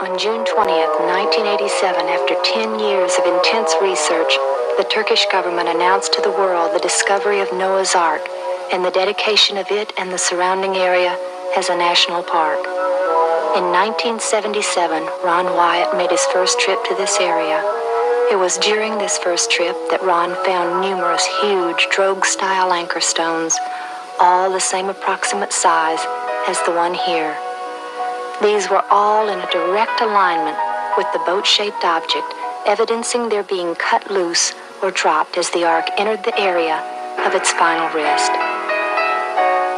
On June 20th, 1987, after 10 years of intense research, the Turkish government announced to the world the discovery of Noah's Ark and the dedication of it and the surrounding area as a national park. In 1977, Ron Wyatt made his first trip to this area. It was during this first trip that Ron found numerous huge drogue-style anchor stones, all the same approximate size as the one here. These were all in a direct alignment with the boat-shaped object, evidencing their being cut loose or dropped as the ark entered the area of its final rest.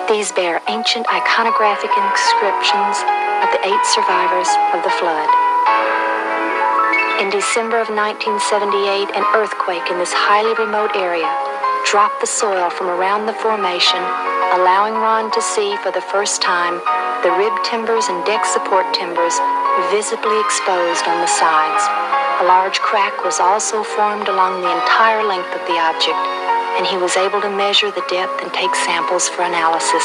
These bear ancient iconographic inscriptions of the 8 survivors of the flood. In December of 1978, an earthquake in this highly remote area dropped the soil from around the formation, allowing Ron to see for the first time the rib timbers and deck support timbers visibly exposed on the sides. A large crack was also formed along the entire length of the object, and he was able to measure the depth and take samples for analysis.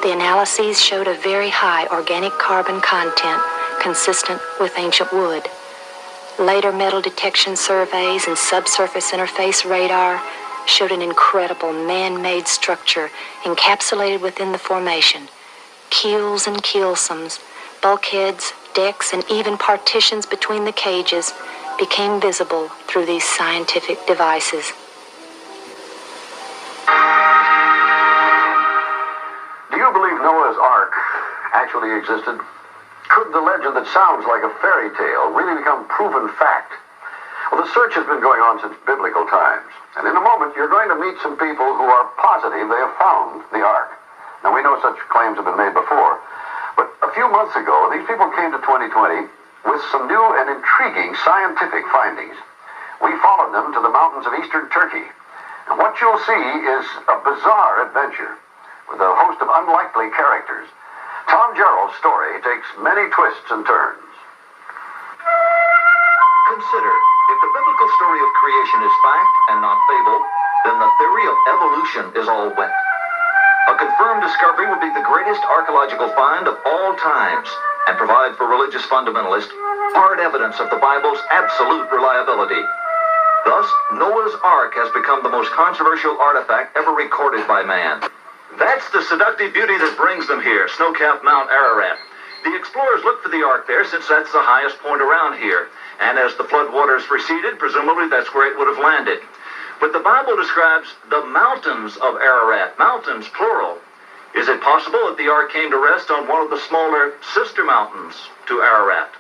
The analyses showed a very high organic carbon content consistent with ancient wood. Later metal detection surveys and subsurface interface radar showed an incredible man-made structure encapsulated within the formation. Keels and keelsomes, bulkheads, decks, and even partitions between the cages became visible through these scientific devices. Do you believe Noah's Ark actually existed? Could the legend that sounds like a fairy tale really become proven fact? Well, the search has been going on since biblical times. And in a moment, you're going to meet some people who are positive they have found the Ark. Now, we know such claims have been made before. But a few months ago, these people came to 2020 with some new and intriguing scientific findings. We followed them to the mountains of eastern Turkey. And what you'll see is a bizarre adventure with a host of unlikely characters. Tom Gerald's story takes many twists and turns. Consider, if the biblical story of creation is fact and not fable, then the theory of evolution is all wet. A confirmed discovery would be the greatest archaeological find of all times and provide for religious fundamentalists hard evidence of the Bible's absolute reliability. Thus, Noah's Ark has become the most controversial artifact ever recorded by man. That's the seductive beauty that brings them here, snow-capped Mount Ararat. The explorers looked for the Ark there since that's the highest point around here. And as the floodwaters receded, presumably that's where it would have landed. But the Bible describes the mountains of Ararat, mountains plural. Is it possible that the Ark came to rest on one of the smaller sister mountains to Ararat?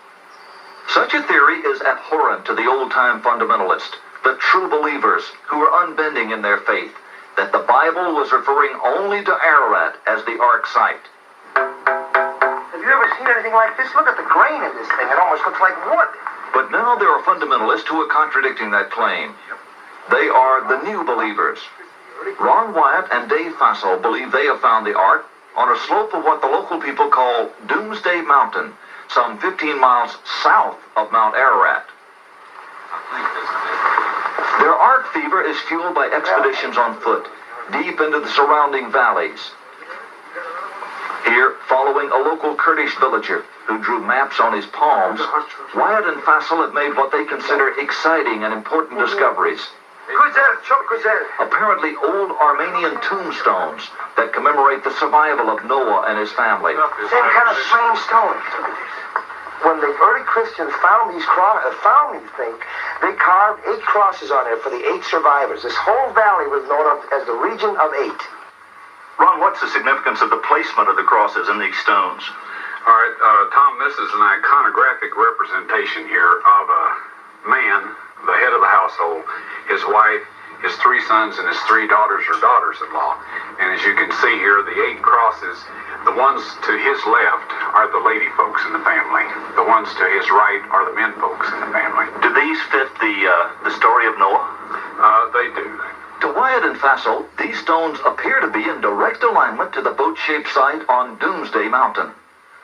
Such a theory is abhorrent to the old-time fundamentalists, the true believers who are unbending in their faith, that the Bible was referring only to Ararat as the Ark site. Have you ever seen anything like this? Look at the grain in this thing. It almost looks like wood. But now there are fundamentalists who are contradicting that claim. They are the new believers. Ron Wyatt and Dave Fassel believe they have found the Ark on a slope of what the local people call Doomsday Mountain, some 15 miles south of Mount Ararat. Their Ark fever is fueled by expeditions on foot, deep into the surrounding valleys. Here, following a local Kurdish villager who drew maps on his palms, Wyatt and Fassel have made what they consider exciting and important discoveries. Apparently old Armenian tombstones that commemorate the survival of Noah and his family. Same kind of strange stone. When the early Christians found these things, they carved 8 crosses on there for the 8 survivors. This whole valley was known as the region of 8. Ron, what's the significance of the placement of the crosses in these stones? All right, Tom, this is an iconographic representation here of a man, the head of the household, his wife, his 3 sons, and his 3 daughters or daughters-in-law. And as you can see here, the 8 crosses, the ones to his left are the lady folks in the family. The ones to his right are the men folks in the family. Do these fit the story of Noah? They do. To Wyatt and Fassel, these stones appear to be in direct alignment to the boat-shaped site on Doomsday Mountain.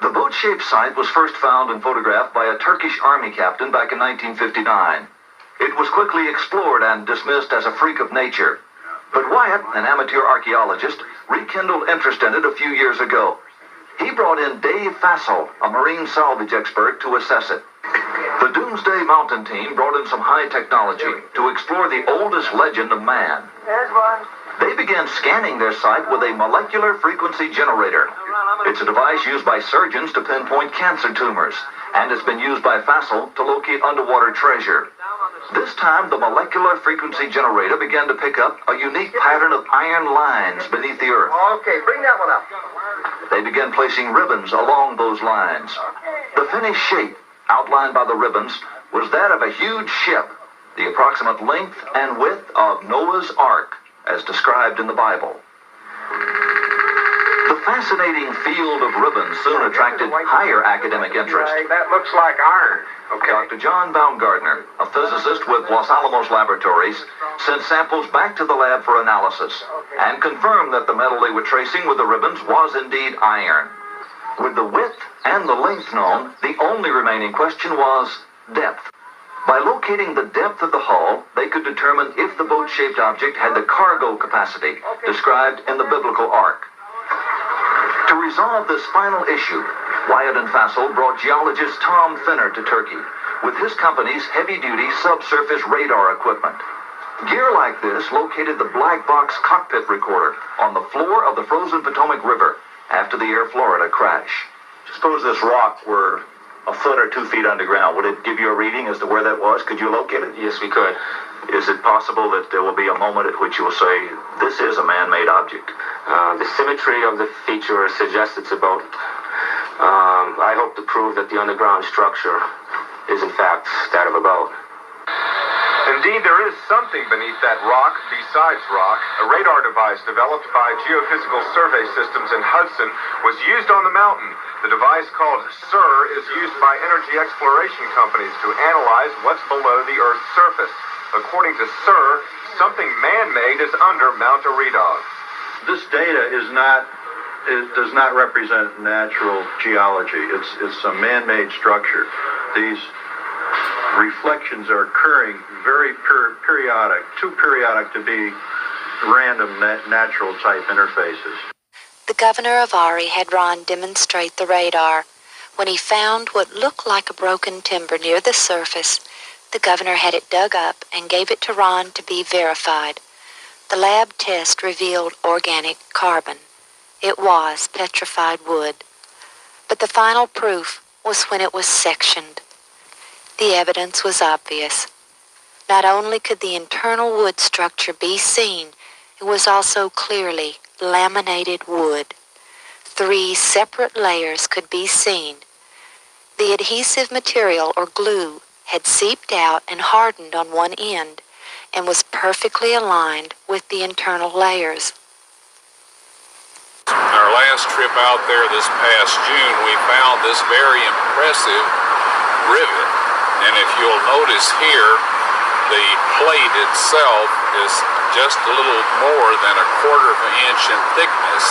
The boat-shaped site was first found and photographed by a Turkish army captain back in 1959. It was quickly explored and dismissed as a freak of nature. But Wyatt, an amateur archaeologist, rekindled interest in it a few years ago. He brought in Dave Fassel, a marine salvage expert, to assess it. The Doomsday Mountain team brought in some high technology to explore the oldest legend of man. There's one. They began scanning their site with a molecular frequency generator. It's a device used by surgeons to pinpoint cancer tumors, and it's been used by Fassel to locate underwater treasure. This time, the molecular frequency generator began to pick up a unique pattern of iron lines beneath the earth. Okay, bring that one up. They began placing ribbons along those lines. The finished shape, outlined by the ribbons, was that of a huge ship, the approximate length and width of Noah's Ark, as described in the Bible. The fascinating field of ribbons soon attracted higher academic interest. That looks like iron. Okay. Dr. John Baumgartner, a physicist with Los Alamos Laboratories, sent samples back to the lab for analysis and confirmed that the metal they were tracing with the ribbons was indeed iron. With the width and the length known, the only remaining question was depth. By locating the depth of the hull, they could determine if the boat-shaped object had the cargo capacity described in the biblical ark. To resolve this final issue, Wyatt and Fassel brought geologist Tom Finner to Turkey with his company's heavy-duty subsurface radar equipment. Gear like this located the black box cockpit recorder on the floor of the frozen Potomac River after the Air Florida crash. Suppose this rock were a foot or 2 feet underground. Would it give you a reading as to where that was? Could you locate it? Yes, we could. Is it possible that there will be a moment at which you will say, this is a man-made object? The symmetry of the feature suggests it's a boat. I hope to prove that the underground structure is in fact that of a boat. Indeed, there is something beneath that rock besides rock. A radar device developed by Geophysical Survey Systems in Hudson was used on the mountain. The device, called SIR, is used by energy exploration companies to analyze what's below the Earth's surface. According to SIR, something man-made is under Mount Eridog. This data does not represent natural geology. It's a man-made structure. These reflections are occurring very periodic, too periodic to be random natural type interfaces. The governor of Ari had Ron demonstrate the radar. When he found what looked like a broken timber near the surface, the governor had it dug up and gave it to Ron to be verified. The lab test revealed organic carbon. It was petrified wood. But the final proof was when it was sectioned. The evidence was obvious. Not only could the internal wood structure be seen, it was also clearly laminated wood. 3 separate layers could be seen. The adhesive material, or glue, had seeped out and hardened on one end and was perfectly aligned with the internal layers. Our last trip out there this past June, we found this very impressive rivet. And if you'll notice here, the plate itself is just a little more than 1/4 inch in thickness.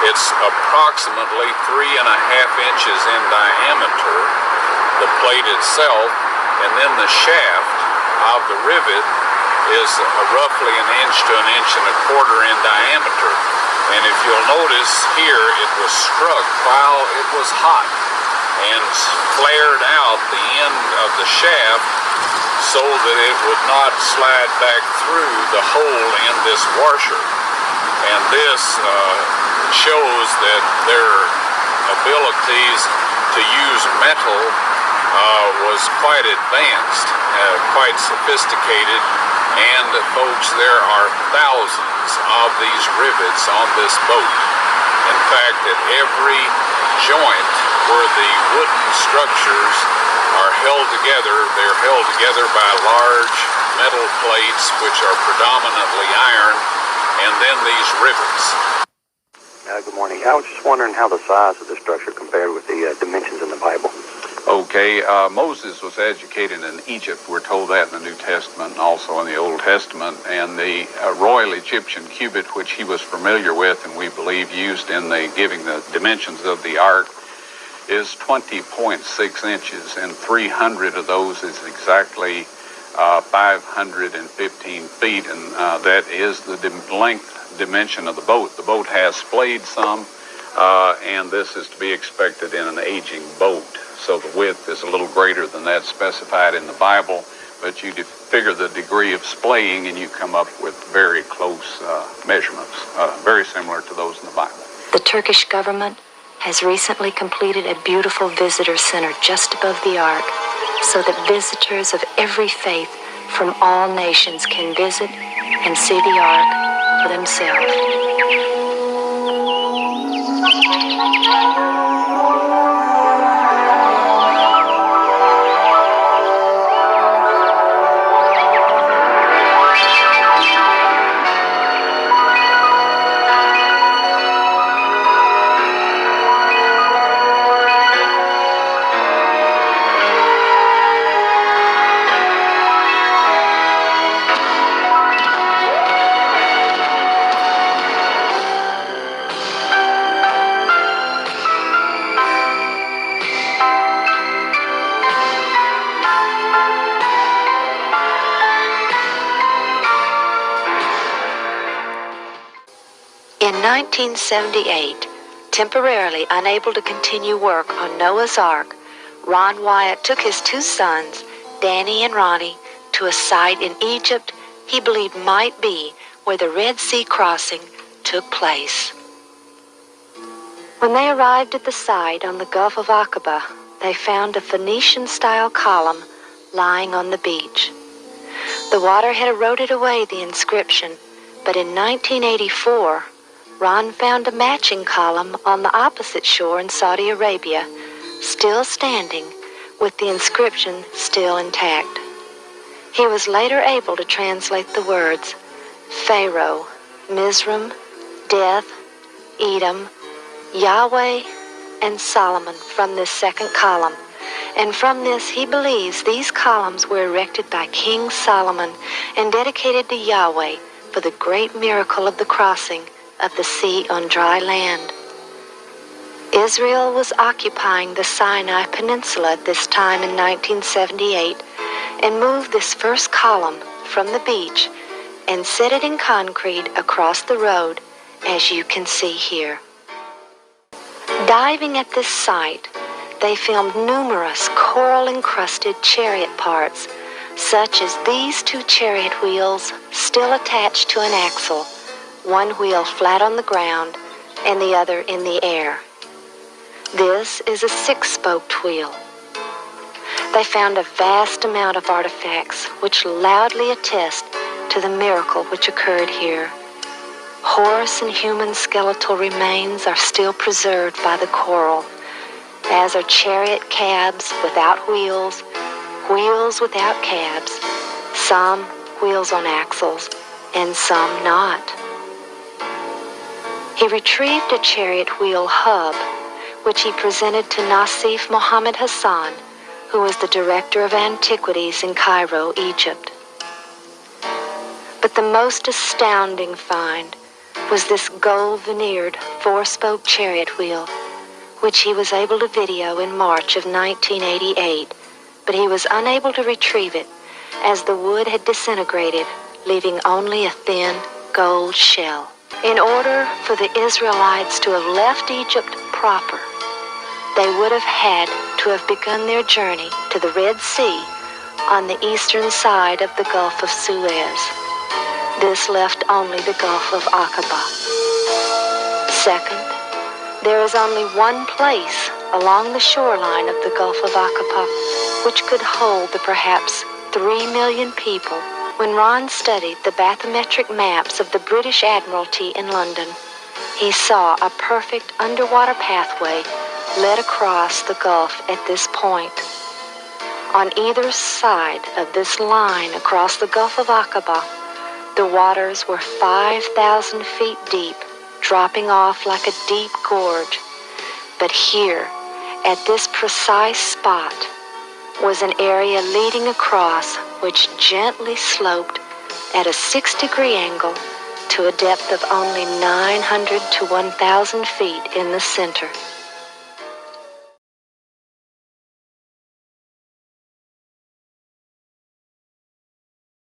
It's approximately 3.5 inches in diameter, the plate itself, and then the shaft of the rivet is roughly 1 inch to 1.25 inches in diameter. And if you'll notice here, it was struck while it was hot and flared out the end of the shaft so that it would not slide back through the hole in this washer. And this shows that their abilities to use metal was quite advanced, quite sophisticated, and folks, there are thousands of these rivets on this boat. In fact, at every joint where the wooden structures are held together, they're held together by large metal plates which are predominantly iron, and then these rivets. Good morning. I was just wondering how the size of the structure compared with the dimensions in the Bible. Okay, Moses was educated in Egypt. We're told that in the New Testament and also in the Old Testament. And the Royal Egyptian cubit, which he was familiar with and we believe used in the giving the dimensions of the ark, is 20.6 inches, and 300 of those is exactly 515 feet, and that is the length dimension of the boat. The boat has splayed some and this is to be expected in an aging boat. So the width is a little greater than that specified in the Bible, but you figure the degree of splaying and you come up with very close measurements, very similar to those in the Bible. The Turkish government has recently completed a beautiful visitor center just above the Ark, so that visitors of every faith from all nations can visit and see the Ark for themselves. In 1978, temporarily unable to continue work on Noah's Ark, Ron Wyatt took his two sons, Danny and Ronnie, to a site in Egypt he believed might be where the Red Sea crossing took place. When they arrived at the site on the Gulf of Aqaba, they found a Phoenician-style column lying on the beach. The water had eroded away the inscription, but in 1984, Ron found a matching column on the opposite shore in Saudi Arabia, still standing, with the inscription still intact. He was later able to translate the words Pharaoh, Mizraim, Death, Edom, Yahweh, and Solomon from this second column, and from this he believes these columns were erected by King Solomon and dedicated to Yahweh for the great miracle of the crossing of the sea on dry land. Israel was occupying the Sinai Peninsula at this time in 1978 and moved this first column from the beach and set it in concrete across the road, as you can see here. Diving at this site, they filmed numerous coral-encrusted chariot parts, such as these two chariot wheels still attached to an axle, one wheel flat on the ground and the other in the air. This is a six-spoked wheel. They found a vast amount of artifacts which loudly attest to the miracle which occurred here. Horse and human skeletal remains are still preserved by the coral, as are chariot cabs without wheels, wheels without cabs, some wheels on axles, and some not. He retrieved a chariot wheel hub, which he presented to Nassif Mohammed Hassan, who was the director of antiquities in Cairo, Egypt. But the most astounding find was this gold-veneered four-spoke chariot wheel, which he was able to video in March of 1988, but he was unable to retrieve it as the wood had disintegrated, leaving only a thin gold shell. In order for the Israelites to have left Egypt proper, they would have had to have begun their journey to the Red Sea on the eastern side of the Gulf of Suez. This left only the Gulf of Aqaba. Second, there is only one place along the shoreline of the Gulf of Aqaba which could hold the perhaps 3 million people. When Ron studied the bathymetric maps of the British Admiralty in London, he saw a perfect underwater pathway led across the Gulf at this point. On either side of this line across the Gulf of Aqaba, the waters were 5,000 feet deep, dropping off like a deep gorge. But here, at this precise spot, was an area leading across which gently sloped at a 6-degree angle to a depth of only 900 to 1,000 feet in the center.